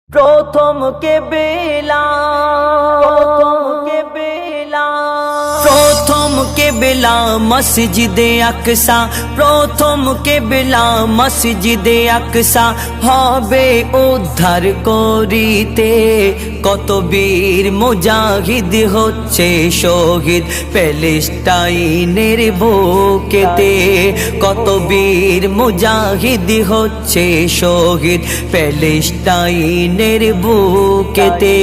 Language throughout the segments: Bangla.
প্রথম কেবেলা প্রথম কেবেলা মসজিদে আকসা, প্রথম কেবেলা মসজিদে আকসা হবে উদ্ধার করিতে। কত বীর মুজাহিদ হচ্ছে শহীদ প্যালেস্টাইনের বুকেতে, কত বীর মুজাহিদ হচ্ছে শহীদ প্যালেস্টাইনের বুকেতে।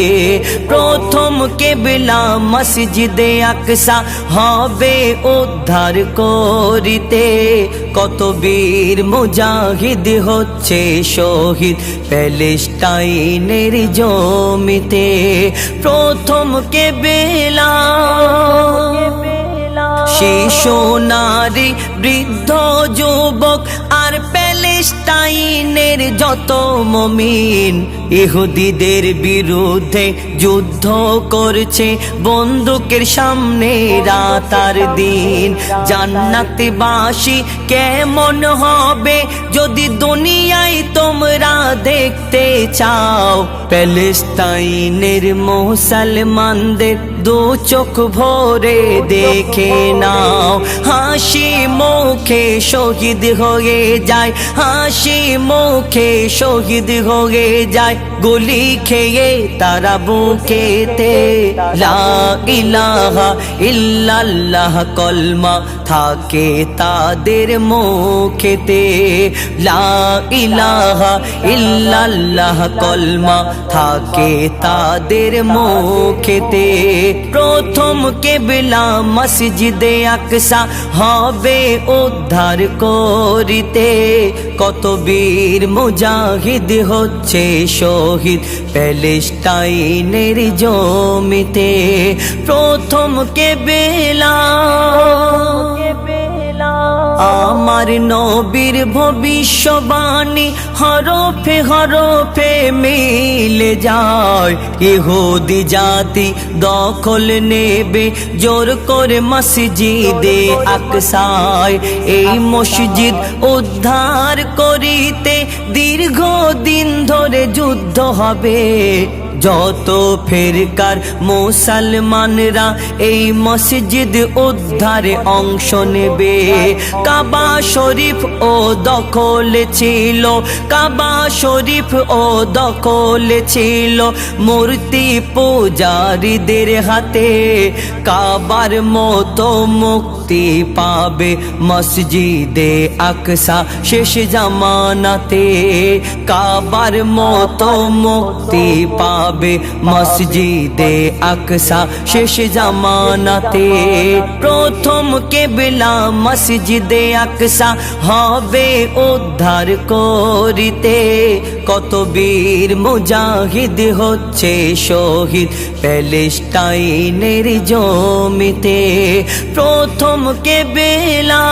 প্রথম কেবলা মসজিদে আকসা হবে উদ্ধার করিতে, কত বীর মুজাহিদ হচ্ছে শহীদ প্যালেস্টাইনের জমিতে। প্রথম কেবলা শিশু নারী বৃদ্ধ যুবক আর প্যালেস্টাইনের যত মুমিন ইহুদিদের বিরুদ্ধে যুদ্ধ করছে বন্দুকের সামনে রাত আর দিন। জান্নাতবাসী কেমন হবে যদি দুনিয়ায় তোমরা দেখতে চাও, প্যালেস্টাইনের মুসলমানদের দু চোখ ভরে দেখে নাও। হাসি মুখে শহীদ হয়ে যায়, হাসি মুখে শহীদ হয়ে যায় গুলি খেয়ে তারা বুকেতে। লা ইলাহা ইল্লাল্লাহ কলমা থাকে তাদের মুখেতে, লা ইলাহা ইল্লাল্লাহ কলমা থাকে তাদের মুখেতে। প্রথম কেবলা মসজিদে আকসা হবে উদ্ধার করিতে, কত বীর মুজাহিদ হচ্ছে শহীদ প্যালেস্টাইনের জমিতে। প্রথম কেবলা আমার নবীর ভবিষ্যবাণী হরফে হরফে মিলে যায়। ইহুদি জাতি দখল নেবে জোর করে মসজিদে আকসায়। এই মসজিদ উদ্ধার করিতে দীর্ঘদিন ধরে যুদ্ধ হবে। যত ফেরকার মুসলমানরা এই মসজিদ উদ্ধারে অংশ নেবে। কাবা শরীফ ও দখলে ছিল, কাবা শরীফ ও দখলে ছিল মূর্তি পূজারীদের হাতে। কাবার মতো মুক্তি পাবে মসজিদে আকসা শেষ জামানাতে, কাবার মতো মুক্তি পাবে মসজিদে আকসা শেষ জামানাতে। প্রথম কেবলা মসজিদে আকসা হবে উদ্ধার করিতে, কত বীর মুজাহিদ হচ্ছে শহীদ প্যালেস্টাইনের জমিতে। প্রথম কেবলা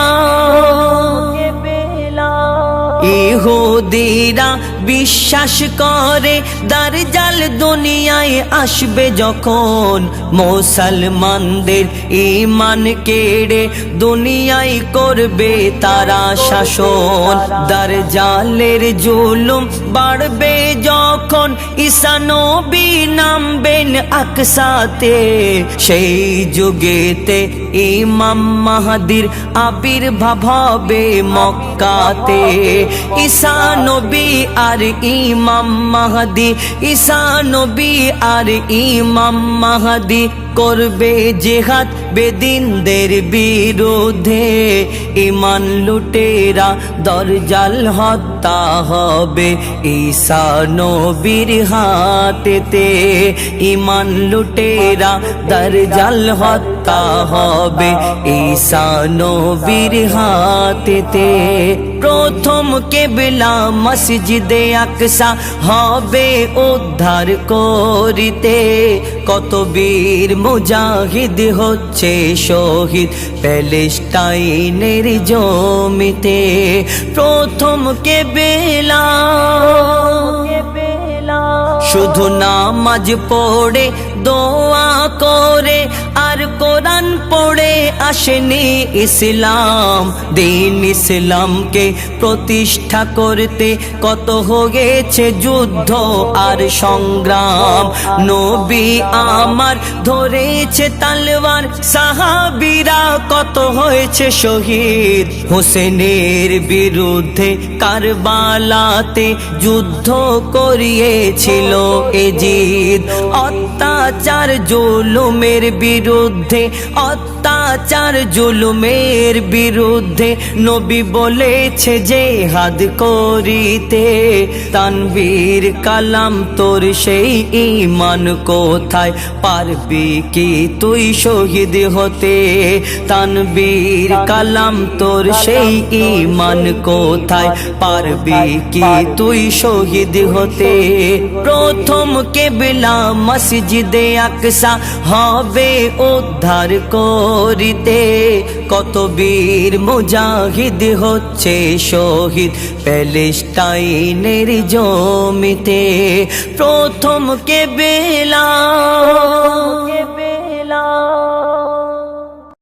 ইহুদিরা বিশ্বাস করে দাজ্জাল দুনিয়ায় আসবে যখন, মুসলমানদের ঈমান কেড়ে দুনিয়ায় করবে তারা শাসন। দাজ্জালের জুলুম বাড়বে যখন ঈসা নবী নামবেন আকসাতে, সেই যুগেতে ইমাম মাহদীর আবির্ভাব হবে মক্কাতে। ঈসা নবী আর ইমাম মাহদী, ঈসা নবী আর ইমাম মাহদী করবে জিহাদ বেদিনদের বিরুদ্ধে। ঈমান লুটেরা দাজ্জাল হত্যা হবে ঈসা নবীর হাতেতে। ঈমান লুটেরা দাজ্জাল হত্যা হবে ঈসা নবীর হাতেতে। প্রথম কেবলা মসজিদে আকসা হবে উদ্ধার করিতে, কত বীর মুজাহিদ হচ্ছে শহীদ প্যালেস্টাইনের জমিতে। প্রথম কেবলা শুধু নামাজ পড়ে দোয়া করে আর কোরআন পড়ে আসেনি ইসলাম, দিন ইসলামকে প্রতিষ্ঠা করতে কত হয়েছে যুদ্ধ আর সংগ্রাম। নবী আমার ধরেছে তালওয়ার, সাহাবীরা কত হয়েছে শহীদ। হোসেনের বিরুদ্ধে কারবালাতে যুদ্ধ করিয়েছিল এজিদ। অত্যাচার জুলুমের বিরুদ্ধে, অত্যাচার জুলুমের বিরুদ্ধে নবী বলেছে জিহাদ করিতে। তানবীর কালাম তোর সেই ঈমান কোথায়, পারবি কি তুই শহীদ হতে? তানবীর কালাম তোর সেই ঈমান কোথায়, পারবি কি তুই শহীদ হতে? প্রথম কিবলা মসজিদে আকসা হবে উদ্ধার করিতে, কত বীর মুজাহিদ হচ্ছে শহীদ প্যালেস্টাইনের জমিতে। প্রথম কিবলা